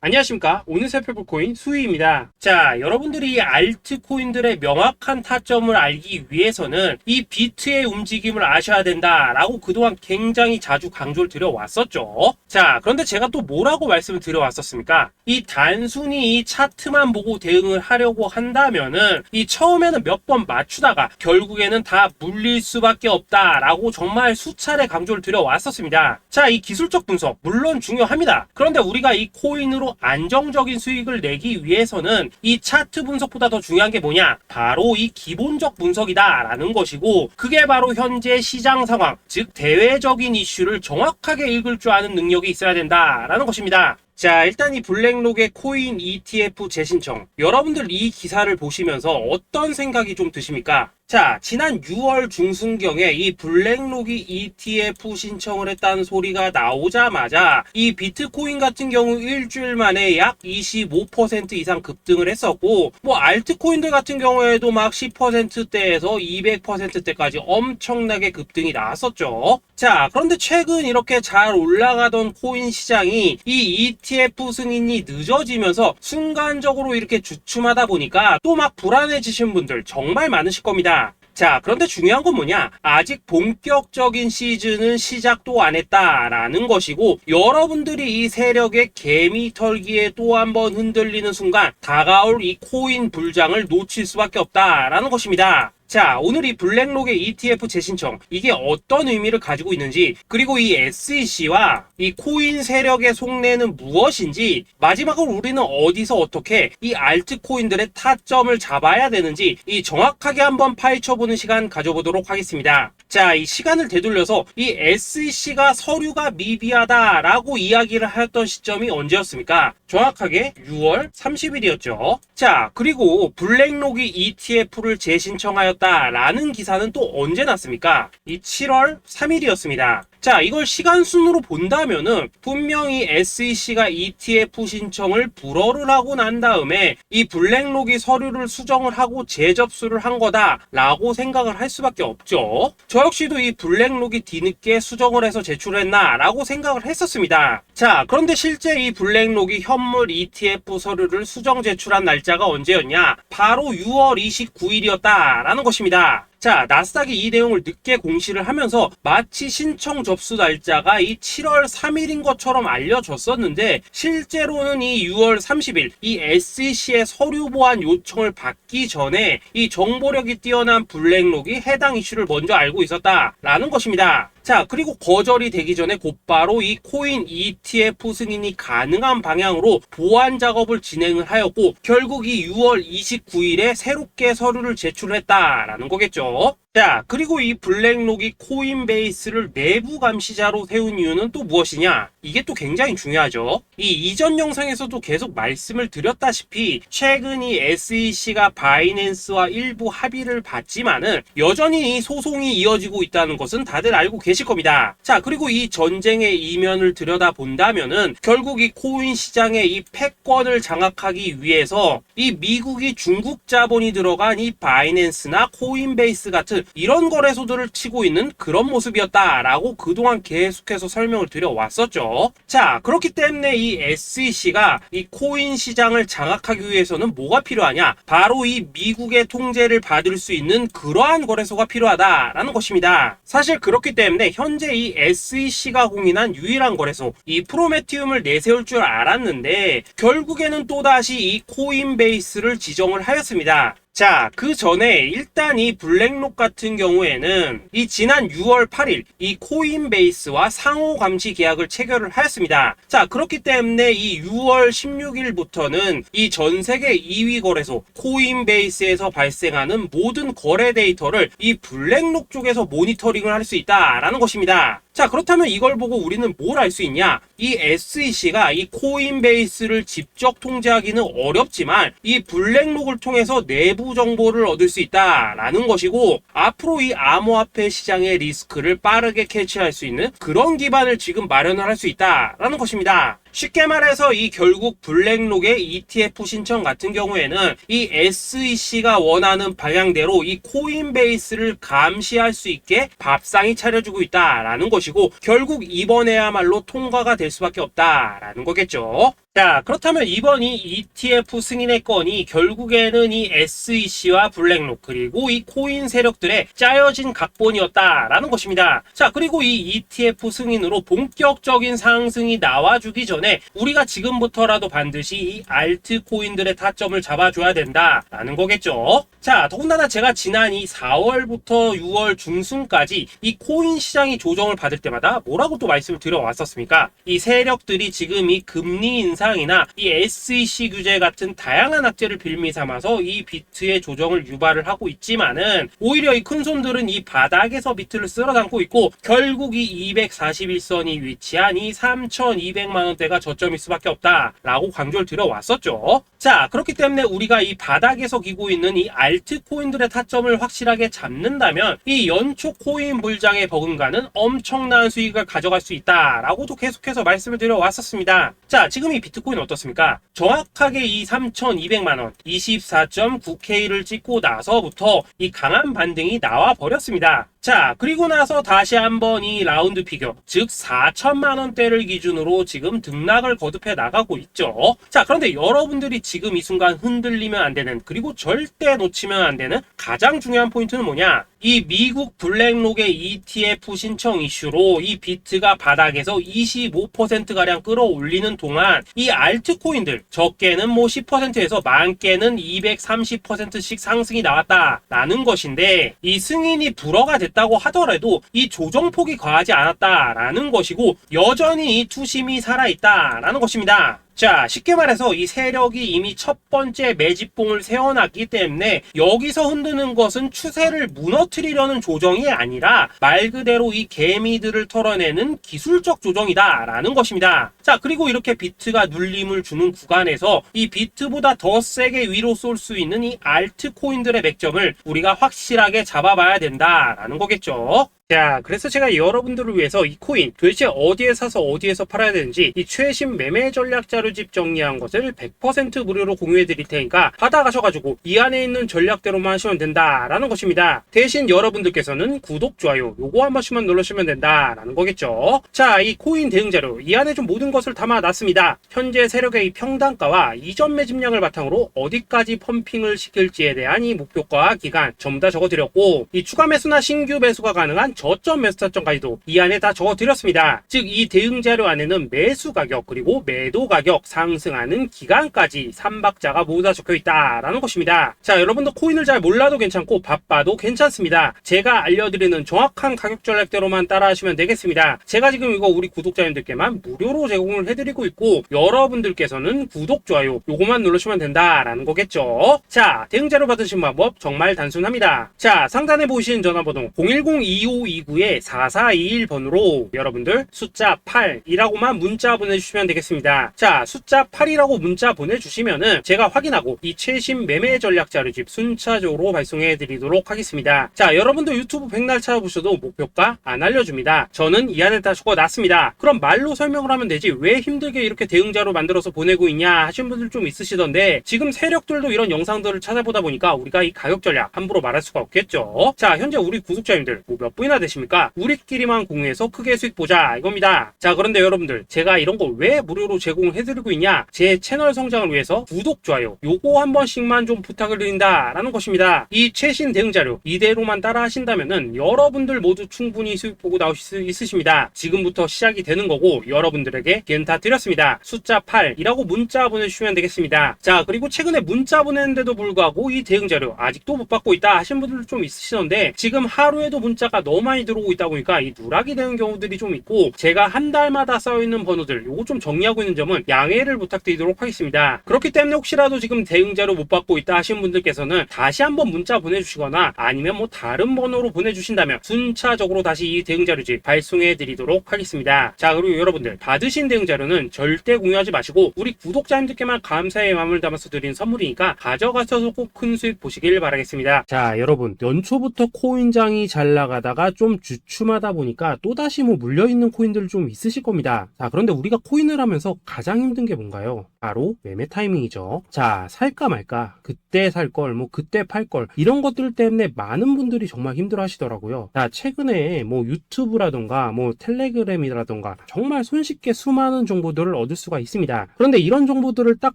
안녕하십니까. 오늘 살펴볼 코인 수희입니다. 자, 여러분들이 알트코인들의 명확한 타점을 알기 위해서는 이 비트의 움직임을 아셔야 된다라고 그동안 굉장히 자주 강조를 드려왔었죠. 자, 그런데 제가 또 뭐라고 말씀을 드려왔었습니까? 이 단순히 이 차트만 보고 대응을 하려고 한다면은 이 처음에는 몇 번 맞추다가 결국에는 다 물릴 수밖에 없다라고 정말 수차례 강조를 드려왔었습니다. 자, 이 기술적 분석 물론 중요합니다. 그런데 우리가 이 코인으로 안정적인 수익을 내기 위해서는 이 차트 분석보다 더 중요한 게 뭐냐? 바로 이 기본적 분석이다라는 것이고, 그게 바로 현재 시장 상황, 즉 대외적인 이슈를 정확하게 읽을 줄 아는 능력이 있어야 된다라는 것입니다. 자, 일단 이 블랙록의 코인 ETF 재신청, 여러분들 이 기사를 보시면서 어떤 생각이 좀 드십니까? 자, 지난 6월 중순경에 이 블랙록이 ETF 신청을 했다는 소리가 나오자마자 이 비트코인 같은 경우 일주일 만에 약 25% 이상 급등을 했었고, 뭐 알트코인들 같은 경우에도 막 10%대에서 200%대까지 엄청나게 급등이 나왔었죠. 자, 그런데 최근 이렇게 잘 올라가던 코인 시장이 이 ETF 승인이 늦어지면서 순간적으로 이렇게 주춤하다 보니까 또 막 불안해지신 분들 정말 많으실 겁니다. 자, 그런데 중요한 건 뭐냐? 아직 본격적인 시즌은 시작도 안 했다라는 것이고, 여러분들이 이 세력의 개미 털기에 또 한 번 흔들리는 순간 다가올 이 코인 불장을 놓칠 수밖에 없다라는 것입니다. 자, 오늘 이 블랙록의 ETF 재신청, 이게 어떤 의미를 가지고 있는지, 그리고 이 SEC와 이 코인 세력의 속내는 무엇인지, 마지막으로 우리는 어디서 어떻게 이 알트코인들의 타점을 잡아야 되는지 이 정확하게 한번 파헤쳐보는 시간 가져보도록 하겠습니다. 자, 이 시간을 되돌려서 이 SEC가 서류가 미비하다라고 이야기를 하였던 시점이 언제였습니까? 정확하게 6월 30일이었죠. 자, 그리고 블랙록이 ETF를 재신청하였다라는 기사는 또 언제 났습니까? 이 7월 3일이었습니다. 자, 이걸 시간순으로 본다면은 분명히 SEC가 ETF 신청을 불허를 하고 난 다음에 이 블랙록이 서류를 수정을 하고 재접수를 한 거다라고 생각을 할 수밖에 없죠. 저 역시도 이 블랙록이 뒤늦게 수정을 해서 제출했나라고 생각을 했었습니다. 자, 그런데 실제 이 블랙록이 현물 ETF 서류를 수정 제출한 날짜가 언제였냐? 바로 6월 29일이었다라는 것입니다. 자, 나스닥이 이 내용을 늦게 공시를 하면서 마치 신청 접수 날짜가 이 7월 3일인 것처럼 알려졌었는데, 실제로는 이 6월 30일 이 SEC의 서류 보완 요청을 받기 전에 이 정보력이 뛰어난 블랙록이 해당 이슈를 먼저 알고 있었다라는 것입니다. 자, 그리고 거절이 되기 전에 곧바로 이 코인 ETF 승인이 가능한 방향으로 보완 작업을 진행을 하였고, 결국 이 6월 29일에 새롭게 서류를 제출했다라는 거겠죠. 자, 그리고 이 블랙록이 코인베이스를 내부 감시자로 세운 이유는 또 무엇이냐? 이게 또 굉장히 중요하죠. 이 이전 영상에서도 계속 말씀을 드렸다시피 최근 이 SEC가 바이낸스와 일부 합의를 봤지만은 여전히 이 소송이 이어지고 있다는 것은 다들 알고 계실 겁니다. 자, 그리고 이 전쟁의 이면을 들여다본다면은 결국 이 코인 시장의 이 패권을 장악하기 위해서 이 미국이 중국 자본이 들어간 이 바이낸스나 코인베이스 같은 이런 거래소들을 치고 있는 그런 모습이었다라고 그동안 계속해서 설명을 드려왔었죠. 자, 그렇기 때문에 이 SEC가 이 코인 시장을 장악하기 위해서는 뭐가 필요하냐? 바로 이 미국의 통제를 받을 수 있는 그러한 거래소가 필요하다라는 것입니다. 사실 그렇기 때문에 현재 이 SEC가 공인한 유일한 거래소, 이 프로메티움을 내세울 줄 알았는데 결국에는 또다시 이 코인베이스를 지정을 하였습니다. 자, 그 전에 일단 이 블랙록 같은 경우에는 이 지난 6월 8일 이 코인베이스와 상호 감시 계약을 체결을 하였습니다. 자, 그렇기 때문에 이 6월 16일부터는 이 전 세계 2위 거래소 코인베이스에서 발생하는 모든 거래 데이터를 이 블랙록 쪽에서 모니터링을 할 수 있다라는 것입니다. 자, 그렇다면 이걸 보고 우리는 뭘 알 수 있냐? 이 SEC가 이 코인베이스를 직접 통제하기는 어렵지만 이 블랙록을 통해서 내부 정보를 얻을 수 있다라는 것이고, 앞으로 이 암호화폐 시장의 리스크를 빠르게 캐치할 수 있는 그런 기반을 지금 마련을 할 수 있다라는 것입니다. 쉽게 말해서 이 결국 블랙록의 ETF 신청 같은 경우에는 이 SEC가 원하는 방향대로 이 코인베이스를 감시할 수 있게 밥상이 차려주고 있다라는 것이고, 결국 이번에야말로 통과가 될 수밖에 없다라는 거겠죠. 자, 그렇다면 이번 이 ETF 승인의 건이 결국에는 이 SEC와 블랙록 그리고 이 코인 세력들의 짜여진 각본이었다라는 것입니다. 자, 그리고 이 ETF 승인으로 본격적인 상승이 나와주기 전에 우리가 지금부터라도 반드시 이 알트코인들의 타점을 잡아줘야 된다라는 거겠죠. 자, 더군다나 제가 지난 이 4월부터 6월 중순까지 이 코인 시장이 조정을 받을 때마다 뭐라고 또 말씀을 드려왔었습니까? 이 세력들이 지금 이 금리 인상이나 이 SEC 규제 같은 다양한 악재를 빌미 삼아서 이 비트의 조정을 유발을 하고 있지만은 오히려 이 큰손들은 이 바닥에서 비트를 쓸어 담고 있고 결국 이 241선이 위치한 이 3,200만 원대가 저점일 수밖에 없다라고 강조를 드려왔었죠. 자, 그렇기 때문에 우리가 이 바닥에서 기고 있는 이 알트코인들의 타점을 확실하게 잡는다면 이 연초 코인 불장의 버금가는 엄청난 수익을 가져갈 수 있다라고도 계속해서 말씀을 드려왔었습니다. 자, 지금 이 비트코인 어떻습니까? 정확하게 이 3,200만원 24.9K를 찍고 나서부터 이 강한 반등이 나와 버렸습니다. 자, 그리고 나서 다시 한번 이 라운드 피겨, 즉 4천만원대를 기준으로 지금 등락을 거듭해 나가고 있죠. 자, 그런데 여러분들이 지금 이 순간 흔들리면 안 되는, 그리고 절대 놓치면 안 되는 가장 중요한 포인트는 뭐냐? 이 미국 블랙록의 ETF 신청 이슈로 이 비트가 바닥에서 25%가량 끌어올리는 동안 이 알트코인들, 적게는 뭐 10%에서 많게는 230%씩 상승이 나왔다라는 것인데, 이 승인이 불허가 됐다고 하더라도 이 조정폭이 과하지 않았다라는 것이고 여전히 이 투심이 살아있다라는 것입니다. 자, 쉽게 말해서 이 세력이 이미 첫 번째 매집봉을 세워놨기 때문에 여기서 흔드는 것은 추세를 무너뜨리려는 조정이 아니라 말 그대로 이 개미들을 털어내는 기술적 조정이다라는 것입니다. 자, 그리고 이렇게 비트가 눌림을 주는 구간에서 이 비트보다 더 세게 위로 쏠 수 있는 이 알트코인들의 맥점을 우리가 확실하게 잡아봐야 된다라는 거겠죠. 자, 그래서 제가 여러분들을 위해서 이 코인 도대체 어디에 사서 어디에서 팔아야 되는지 이 최신 매매 전략 자료집 정리한 것을 100% 무료로 공유해 드릴 테니까 받아가셔가지고 이 안에 있는 전략대로만 하시면 된다라는 것입니다. 대신 여러분들께서는 구독, 좋아요 요거 한 번씩만 눌러주시면 된다라는 거겠죠. 자, 이 코인 대응 자료 이 안에 좀 모든 것을 담아놨습니다. 현재 세력의 이 평단가와 이전 매집량을 바탕으로 어디까지 펌핑을 시킬지에 대한 이 목표가 기간 전부 다 적어드렸고, 이 추가 매수나 신규 매수가 가능한 저점 매수 타점까지도 이 안에 다 적어드렸습니다. 즉 이 대응 자료 안에는 매수 가격 그리고 매도 가격, 상승하는 기간까지 3박자가 모두 다 적혀있다라는 것입니다. 자, 여러분도 코인을 잘 몰라도 괜찮고 바빠도 괜찮습니다. 제가 알려드리는 정확한 가격 전략대로만 따라하시면 되겠습니다. 제가 지금 이거 우리 구독자님들께만 무료로 제공을 해드리고 있고 여러분들께서는 구독, 좋아요 요거만 누르시면 된다라는 거겠죠. 자, 대응 자료 받으신 방법 정말 단순합니다. 자, 상단에 보이시는 전화번호 010-2529-4421번으로 여러분들 숫자 8이라고만 문자 보내주시면 되겠습니다. 자, 숫자 8이라고 문자 보내주시면은 제가 확인하고 이 최신 매매 전략 자료집 순차적으로 발송해 드리도록 하겠습니다. 자, 여러분들 유튜브 백날 찾아보셔도 목표가 안 알려줍니다. 저는 이 안에 다 적어놨습니다. 그럼 말로 설명을 하면 되지 왜 힘들게 이렇게 대응자로 만들어서 보내고 있냐 하신 분들 좀 있으시던데, 지금 세력들도 이런 영상들을 찾아보다 보니까 우리가 이 가격 전략 함부로 말할 수가 없겠죠. 자, 현재 우리 구독자님들 뭐 몇 분이나 되십니까? 우리끼리만 공유해서 크게 수익 보자 이겁니다. 자, 그런데 여러분들 제가 이런 거 왜 무료로 제공을 해드리고 있냐? 제 채널 성장을 위해서 구독, 좋아요 요거 한 번씩만 좀 부탁을 드린다 라는 것입니다. 이 최신 대응 자료 이대로만 따라 하신다면은 여러분들 모두 충분히 수익 보고 나오실 수 있으십니다. 지금부터 시작이 되는 거고 여러분들에게 기회는 다 드렸습니다. 숫자 8이라고 문자 보내주시면 되겠습니다. 자, 그리고 최근에 문자 보냈는데도 불구하고 이 대응 자료 아직도 못 받고 있다 하신 분들 좀 있으시던데, 지금 하루에도 문자가 너무 많이 들어오고 있다 보니까 이 누락이 되는 경우들이 좀 있고 제가 한 달마다 쌓여있는 번호들 요거 좀 정리하고 있는 점은 양해를 부탁드리도록 하겠습니다. 그렇기 때문에 혹시라도 지금 대응 자료 못 받고 있다 하신 분들께서는 다시 한번 문자 보내주시거나 아니면 뭐 다른 번호로 보내주신다면 순차적으로 다시 이 대응 자료집 발송해 드리도록 하겠습니다. 자, 그리고 여러분들 받으신 대응 자료는 절대 공유하지 마시고 우리 구독자님들께만 감사의 마음을 담아서 드린 선물이니까 가져가셔서 꼭 큰 수익 보시길 바라겠습니다. 자, 여러분 연초부터 코인장이 잘 나가다가 좀 주춤하다 보니까 또다시 뭐 물려있는 코인들 좀 있으실 겁니다. 자, 그런데 우리가 코인을 하면서 가장 힘든 게 뭔가요? 바로 매매 타이밍이죠. 자, 살까 말까, 그때 살 걸, 뭐 그때 팔 걸, 이런 것들 때문에 많은 분들이 정말 힘들어 하시더라고요. 자, 최근에 뭐 유튜브라던가 뭐 텔레그램이라던가 정말 손쉽게 수많은 정보들을 얻을 수가 있습니다. 그런데 이런 정보들을 딱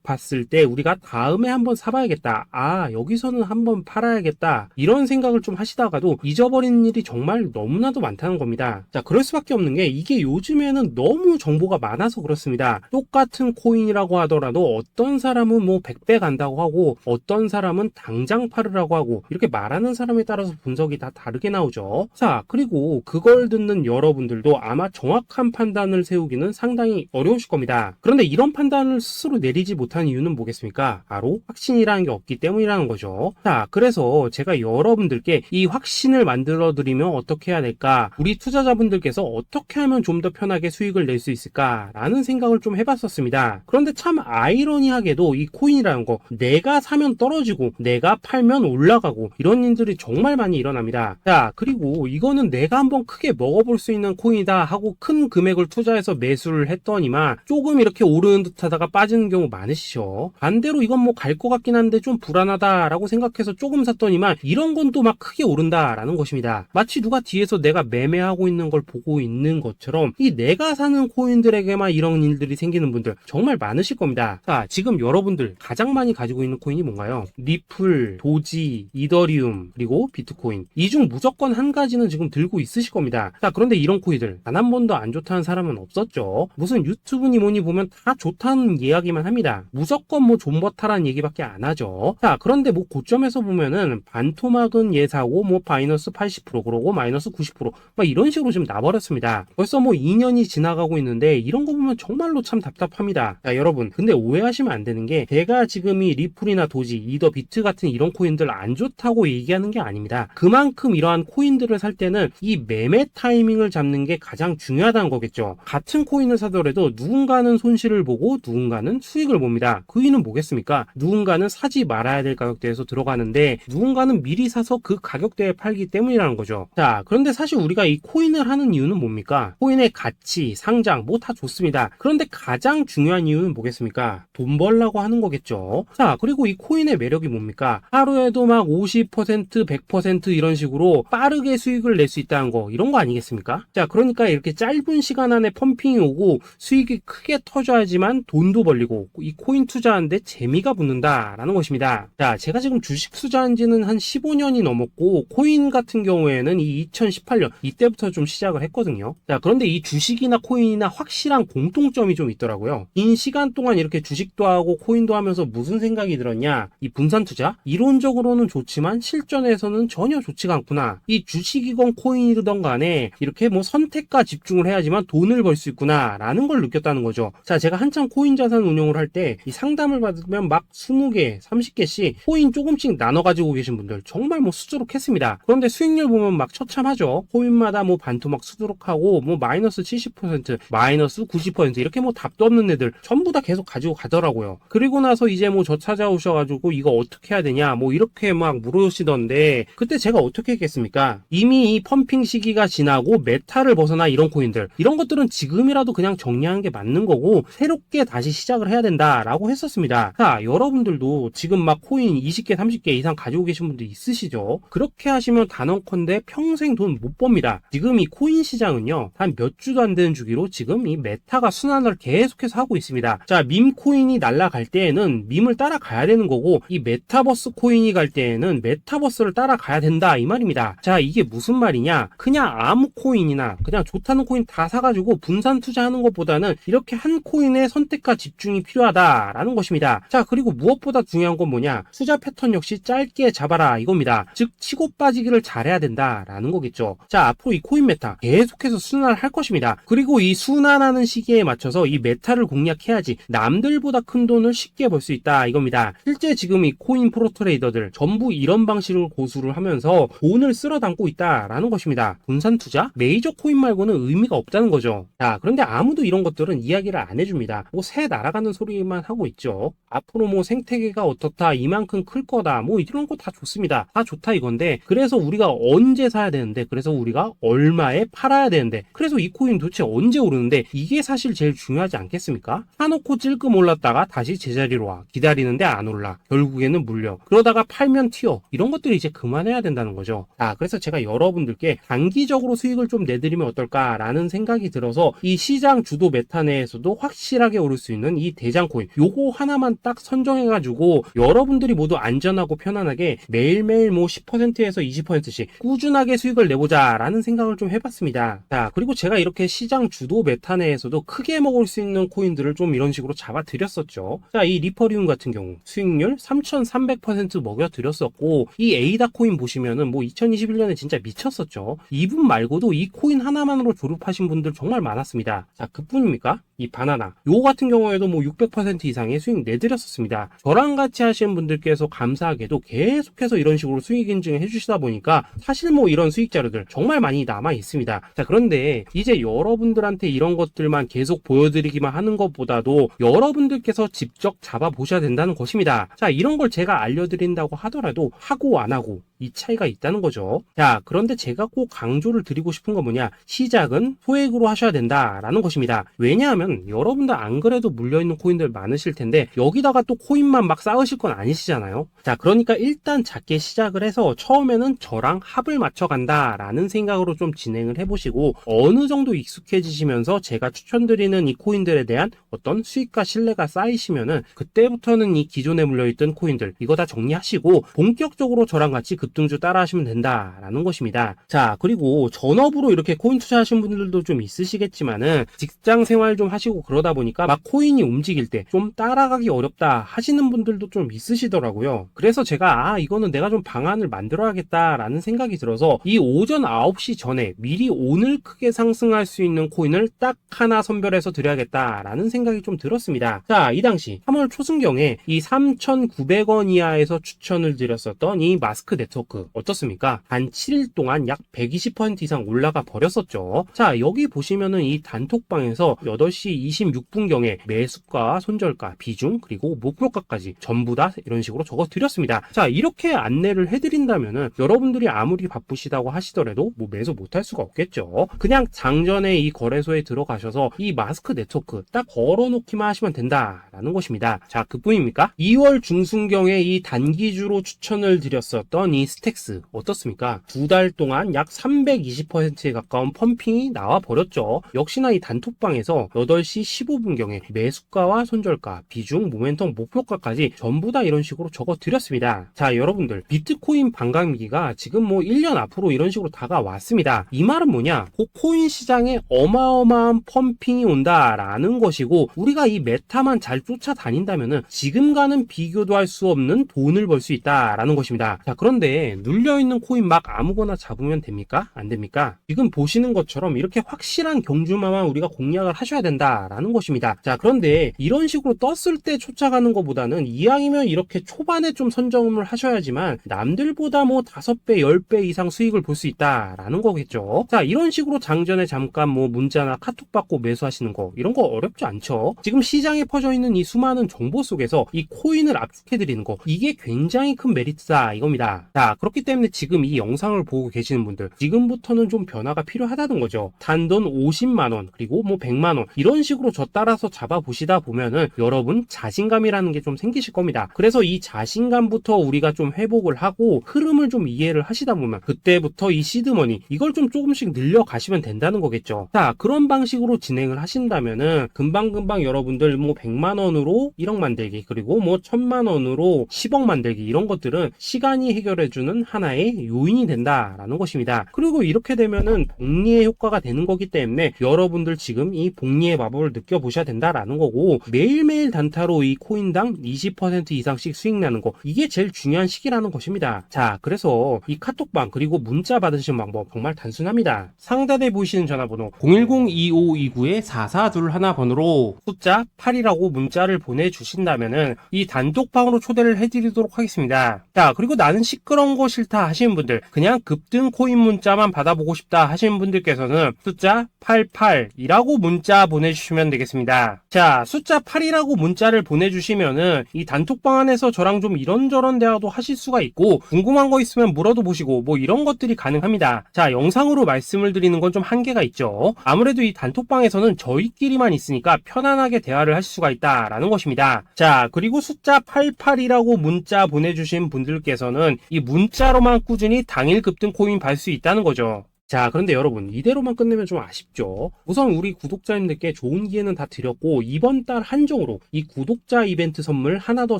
봤을 때 우리가 다음에 한번 사봐야겠다, 아 여기서는 한번 팔아야겠다, 이런 생각을 좀 하시다가도 잊어버리는 일이 정말 너무나도 많다는 겁니다. 자, 그럴 수밖에 없는 게 이게 요즘에는 너무 정보가 많아서 그렇습니다. 똑같은 코인이라고 하더라도 어떤 사람은 뭐 100배 간다고 하고 어떤 사람은 당장 팔으라고 하고, 이렇게 말하는 사람에 따라서 분석이 다 다르게 나오죠. 자, 그리고 그걸 듣는 여러분들도 아마 정확한 판단을 세우기는 상당히 어려우실 겁니다. 그런데 이런 판단을 스스로 내리지 못한 이유는 뭐겠습니까? 바로 확신이라는 게 없기 때문이라는 거죠. 자, 그래서 제가 여러분들께 이 확신을 만들어 드리면 어떻게 해야 될까, 우리 투자자분들께서 어떻게 하면 좀 더 편하게 수익을 낼 수 있을까 라는 생각을 좀 해봤었습니다. 그런데 참 아이러니하게도 이 코인이라는 거, 내가 사면 떨어지고 내가 팔면 올라가고 이런 일들이 정말 많이 일어납니다. 자, 그리고 이거는 내가 한번 크게 먹어볼 수 있는 코인이다 하고 큰 금액을 투자해서 매수를 했더니만 조금 이렇게 오르는 듯 하다가 빠지는 경우 많으시죠. 반대로 이건 뭐 갈 것 같긴 한데 좀 불안하다 라고 생각해서 조금 샀더니만 이런 건 또 막 크게 오른다 라는 것입니다. 마치 누가 뒤에서 내가 매매하고 있는 걸 보고 있는 것처럼 이 내가 사는 코인들에게만 이런 일들이 생기는 분들 정말 많으실 겁니다. 자, 지금 여러분들 가장 많이 가지고 있는 코인이 뭔가요? 리플, 도지, 이더리움, 그리고 비트코인. 이 중 무조건 한 가지는 지금 들고 있으실 겁니다. 자, 그런데 이런 코인들 단 한 번도 안 좋다는 사람은 없었죠. 무슨 유튜브니 뭐니 보면 다 좋다는 이야기만 합니다. 무조건 뭐 존버타라는 얘기밖에 안 하죠. 자, 그런데 뭐 고점에서 보면은 반토막은 예사고 뭐 마이너스 80% 그러고 마이너스 90% 막 이런 식으로 지금 나버렸습니다. 벌써 뭐 2년이 지나가고 있는데 이런 거 보면 정말로 참 답답합니다. 자, 여러분, 근데 오해하시면 안 되는 게 제가 지금 이 리플이나 도지, 이더, 비트 같은 이런 코인들 안 좋다고 얘기하는 게 아닙니다. 그만큼 이러한 코인들을 살 때는 이 매매 타이밍을 잡는 게 가장 중요하다는 거겠죠. 같은 코인을 사더라도 누군가는 손실을 보고 누군가는 수익을 봅니다. 그 이유는 뭐겠습니까? 누군가는 사지 말아야 될 가격대에서 들어가는데 누군가는 미리 사서 그 가격대에 팔기 때문이라는 거죠. 자, 그런데 사실 우리가 이 코인을 하는 이유는 뭡니까? 코인의 가치, 상장 뭐 다 좋습니다. 그런데 가장 중요한 이유는 뭐겠습니까? 돈 벌라고 하는 거겠죠. 자, 그리고 이 코인의 매력이 뭡니까? 하루에도 막 50%, 100% 이런 식으로 빠르게 수익을 낼 수 있다는 거, 이런 거 아니겠습니까? 자, 그러니까 이렇게 짧은 시간 안에 펌핑이 오고 수익이 크게 터져야지만 돈도 벌리고 이 코인 투자하는데 재미가 붙는다라는 것입니다. 자, 제가 지금 주식 투자한 지는 한 15년이 넘었고 코인 같은 경우에는 이 2018년 이때부터 좀 시작을 했거든요. 자, 그런데 이 주식이나 코인이나 확실한 공통점이 좀 있더라고요. 긴 시간 동안 이렇게 주식도 하고 코인도 하면서 무슨 생각이 들었냐? 이 분산 투자? 이론적으로는 좋지만 실전에서는 전혀 좋지가 않구나. 이 주식이건 코인이든 간에 이렇게 뭐 선택과 집중을 해야지만 돈을 벌 수 있구나 라는 걸 느꼈다는 거죠. 자, 제가 한창 코인 자산 운용을 할 때 이 상담을 받으면 막 20개, 30개씩 코인 조금씩 나눠 가지고 계신 분들 정말 뭐 수두룩했습니다. 그런데 수익률 보면 막 처참하죠. 코인마다 뭐 반토막 수두룩하고 뭐 마이너스 70%, 마이너스 90% 이렇게 뭐 답도 없는 애들 전부 다 계속 가지고 가더라고요. 그리고 나서 이제 뭐 저 찾아오셔가지고 이거 어떻게 해야 되냐 뭐 이렇게 막 물으시던데 그때 제가 어떻게 했겠습니까? 이미 이 펌핑 시기가 지나고 메타를 벗어나 이런 코인들, 이런 것들은 지금이라도 그냥 정리하는 게 맞는 거고 새롭게 다시 시작을 해야 된다라고 했었습니다. 자, 여러분들도 지금 막 코인 20개, 30개 이상 가지고 계신 분들 있으시죠? 그렇게 하시면 단언컨대 평생 돈 못 법니다. 지금 이 코인 시장은요, 한 몇 주도 안 되는 주기로 지금 이 메타가 순환을 계속해서 하고 있습니다. 자, 밈 코인이 날아갈 때에는 밈을 따라가야 되는 거고 이 메타버스 코인이 갈 때에는 메타버스를 따라가야 된다 이 말입니다. 자, 이게 무슨 말이냐? 그냥 아무 코인이나 그냥 좋다는 코인 다 사가지고 분산 투자하는 것보다는 이렇게 한 코인에 선택과 집중이 필요하다라는 것입니다. 자, 그리고 무엇보다 중요한 건 뭐냐? 투자 패턴 역시 짧게 잡아라 이겁니다. 즉 치고 빠지기를 잘해야 된다라는 거겠죠. 자, 앞으로 이 코인 메타 계속해서 순환을 할 것입니다. 그리고 이 순환하는 시기에 맞춰서 이 메타를 공략해야지 남들보다 큰 돈을 쉽게 벌 수 있다 이겁니다. 실제 지금 이 코인 프로 트레이더들 전부 이런 방식을 고수를 하면서 돈을 쓸어 담고 있다라는 것입니다. 분산 투자? 메이저 코인 말고는 의미가 없다는 거죠. 자, 그런데 아무도 이런 것들은 이야기를 안 해줍니다. 뭐 새 날아가는 소리만 하고 있죠. 앞으로 뭐 생태계가 어떻다, 이만큼 클 거다, 뭐 이런 거 다 좋습니다. 다 좋다 이건데 그래서 우리가 언제 사야 되는 되는데, 그래서 우리가 얼마에 팔아야 되는데, 그래서 이 코인 도대체 언제 오르는데, 이게 사실 제일 중요하지 않겠습니까? 사놓고 찔끔 올랐다가 다시 제자리로 와, 기다리는데 안 올라, 결국에는 물려, 그러다가 팔면 튀어, 이런 것들이 이제 그만해야 된다는 거죠. 그래서 제가 여러분들께 단기적으로 수익을 좀 내드리면 어떨까라는 생각이 들어서 이 시장 주도 메타 내에서도 확실하게 오를 수 있는 이 대장 코인, 요거 하나만 딱 선정해가지고 여러분들이 모두 안전하고 편안하게 매일매일 뭐 10%에서 20%씩 꾸준하게 수익을 내보자 라는 생각을 좀 해봤습니다. 자, 그리고 제가 이렇게 시장 주도 메타 내에서도 크게 먹을 수 있는 코인들을 좀 이런 식으로 잡아드렸었죠. 자, 이 리퍼리움 같은 경우 수익률 3300% 먹여드렸었고, 이 에이다 코인 보시면은 뭐 2021년에 진짜 미쳤었죠. 이분 말고도 이 코인 하나만으로 졸업하신 분들 정말 많았습니다. 자, 그뿐입니까? 이 바나나 요 같은 경우에도 뭐 600% 이상의 수익 내드렸었습니다. 저랑 같이 하시는 분들께서 감사하게도 계속해서 이런 식으로 수익 인증을 해주시다 보니까 사실 뭐 이런 수익 자료들 정말 많이 남아 있습니다. 자, 그런데 이제 여러분들한테 이런 것들만 계속 보여드리기만 하는 것보다도 여러분들께서 직접 잡아보셔야 된다는 것입니다. 자, 이런 걸 제가 알려드린다고 하더라도 하고 안 하고 이 차이가 있다는 거죠. 자, 그런데 제가 꼭 강조를 드리고 싶은 건 뭐냐, 시작은 소액으로 하셔야 된다라는 것입니다. 왜냐하면 여러분들 안 그래도 물려있는 코인들 많으실 텐데 여기다가 또 코인만 막 쌓으실 건 아니시잖아요. 자, 그러니까 일단 작게 시작을 해서 처음에는 저랑 합을 맞춰간다 라는 생각으로 좀 진행을 해보시고, 어느 정도 익숙해지시면서 제가 추천드리는 이 코인들에 대한 어떤 수익과 신뢰가 쌓이시면은 그때부터는 이 기존에 물려있던 코인들 이거 다 정리하시고 본격적으로 저랑 같이 급등주 따라 하시면 된다라는 것입니다. 자, 그리고 전업으로 이렇게 코인 투자하신 분들도 좀 있으시겠지만은 직장 생활 좀 하시고 그러다 보니까 막 코인이 움직일 때 좀 따라가기 어렵다 하시는 분들도 좀 있으시더라고요. 그래서 제가 이거는 내가 좀 방안을 만들어야겠다라는 생각이 들어서 이 오전 9시 전에 미리 오늘 크게 상승할 수 있는 코인을 딱 하나 선별해서 드려야겠다라는 생각이 좀 들었습니다. 자, 이 당시 3월 초순경에 이 3,900원 이하에서 추천을 드렸었던 이 마스크 네트워크 어떻습니까? 단 7일 동안 약 120% 이상 올라가 버렸었죠. 자, 여기 보시면은 이 단톡방에서 8시 26분경에 매수가, 손절가, 비중, 그리고 목표가까지 전부 다 이런 식으로 적어 드렸습니다. 자, 이렇게 안내를 해드린다면은 여러분들이 아무리 바쁘시다고 하시더라도 뭐 매수 못할 수가 없겠죠. 그냥 장전에 이 거래소에 들어가셔서 이 마스크 네트워크 딱 걸어놓기만 하시면 된다라는 것입니다. 자, 그뿐입니까? 2월 중순경에 이 단기주로 추천을 드렸었던 이 스택스 어떻습니까? 2달 동안 약 320%에 가까운 펌핑이 나와 버렸죠. 역시나 이 단톡방에서 8시 15분경에 매수가와 손절가, 비중, 모멘텀, 목표가까지 전부 다 이런 식으로 적어 드렸습니다. 자, 여러분들 비트코인 반감기가 지금 뭐 1년 앞으로 이런 식으로 다가왔습니다. 이 말은 뭐냐? 그 코인 시장에 어마어마한 펌핑이 온다라는 것이고, 우리가 이 메타만 잘 쫓아다닌다면은 지금과는 비교도 할 수 없는 돈을 벌 수 있다라는 것입니다. 자, 그런데 눌려있는 코인 막 아무거나 잡으면 됩니까? 안 됩니까? 지금 보시는 것처럼 이렇게 확실한 경주마만 우리가 공략을 하셔야 된다라는 것입니다. 자, 그런데 이런 식으로 떴을 때 쫓아가는 것보다는 이왕이면 이렇게 초반에 좀 선점을 하셔야지만 남들보다 뭐 5배, 10배 이상 수익을 볼 수 있다라는 거겠죠. 자, 이런 식으로 장전에 잠깐 뭐 문자나 카톡 받고 매수하시는 거 이런 거 어렵지 않죠. 지금 시장에 퍼져 있는 이 수많은 정보 속에서 이 코인을 압축해드리는 거, 이게 굉장히 큰 메리트다 이겁니다. 자, 그렇기 때문에 지금 이 영상을 보고 계시는 분들 지금부터는 좀 변화가 필요하다는 거죠. 단돈 50만원 그리고 뭐 100만원 이런 식으로 저 따라서 잡아보시다 보면은 여러분 자신감이라는 게 좀 생기실 겁니다. 그래서 이 자신감부터 우리가 좀 회복을 하고 흐름을 좀 이해를 하시다 보면 그때부터 이 시드머니 이걸 좀 조금씩 늘려가시면 된다는 거겠죠. 자, 그런 방식으로 진행을 하신다면은 금방금방 여러분들 뭐 100만원으로 1억 만들기, 그리고 뭐 1000만원으로 10억 만들기, 이런 것들은 시간이 해결해주는 하나의 요인이 된다라는 것입니다. 그리고 이렇게 되면은 복리의 효과가 되는 거기 때문에 여러분들 지금 이 복리의 마법을 느껴보셔야 된다라는 거고, 매일매일 단타로 이 코인당 20% 이상씩 수익 나는 거, 이게 제일 중요한 시기라는 것입니다. 자, 그래서 이 카톡방 그리고 문자 받으시는 방법 정말 단순합니다. 상단에 보이시는 전화번호 010-2529-4421 번호로 숫자 8이라고 문자를 보내주신다면은 이 단톡방으로 초대를 해드리도록 하겠습니다. 자, 그리고 나는 시끄러운 거 싫다 하시는 분들, 그냥 급등 코인 문자만 받아보고 싶다 하시는 분들께서는 숫자 88이라고 문자 보내주시면 되겠습니다. 자, 숫자 8이라고 문자를 보내주시면은 이 단톡방 안에서 저랑 좀 이런저런 대화도 하실 수가 있고, 궁금한 거 있으면 물어도 보시고 뭐 이런 것들 것들이 가능합니다. 자, 영상으로 말씀을 드리는 건 좀 한계가 있죠. 아무래도 이 단톡방에서는 저희끼리만 있으니까 편안하게 대화를 할 수가 있다라는 것입니다. 자, 그리고 숫자 88이라고 문자 보내주신 분들께서는 이 문자로만 꾸준히 당일 급등 코인 받을 수 있다는 거죠. 자, 그런데 여러분, 이대로만 끝내면 좀 아쉽죠. 우선 우리 구독자님들께 좋은 기회는 다 드렸고 이번 달 한정으로 이 구독자 이벤트 선물 하나 더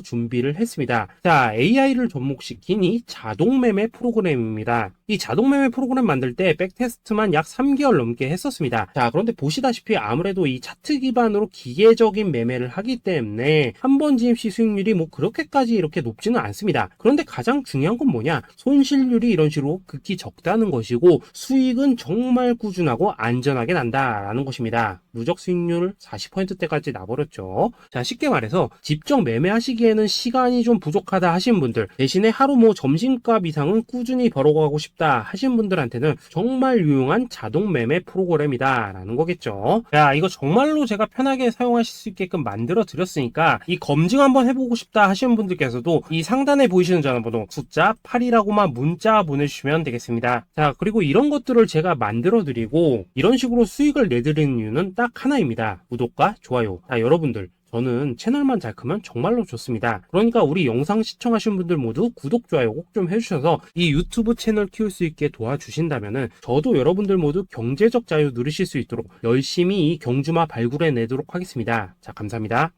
준비를 했습니다. 자, AI를 접목시킨 이 자동 매매 프로그램입니다. 이 자동 매매 프로그램 만들 때 백테스트만 약 3개월 넘게 했었습니다. 자, 그런데 보시다시피 아무래도 이 차트 기반으로 기계적인 매매를 하기 때문에 한 번 진입 시 수익률이 뭐 그렇게까지 이렇게 높지는 않습니다. 그런데 가장 중요한 건 뭐냐? 손실률이 이런 식으로 극히 적다는 것이고 수익은 정말 꾸준하고 안전하게 난다라는 것입니다. 누적 수익률 40%대까지 나버렸죠. 자, 쉽게 말해서 직접 매매하시기에는 시간이 좀 부족하다 하신 분들, 대신에 하루 뭐 점심값 이상은 꾸준히 벌어가고 싶다 하신 분들한테는 정말 유용한 자동 매매 프로그램이다 라는 거겠죠. 자, 이거 정말로 제가 편하게 사용하실 수 있게끔 만들어 드렸으니까 이 검증 한번 해보고 싶다 하시는 분들께서도 이 상단에 보이시는 전화번호 숫자 8이라고만 문자 보내주시면 되겠습니다. 자, 그리고 이런 것들을 제가 만들어 드리고 이런 식으로 수익을 내드리는 이유는 딱 하나입니다. 구독과 좋아요. 자, 여러분들, 저는 채널만 잘 크면 정말로 좋습니다. 그러니까 우리 영상 시청하신 분들 모두 구독, 좋아요 꼭 좀 해주셔서 이 유튜브 채널 키울 수 있게 도와주신다면은 저도 여러분들 모두 경제적 자유 누리실 수 있도록 열심히 이 경주마 발굴해 내도록 하겠습니다. 자, 감사합니다.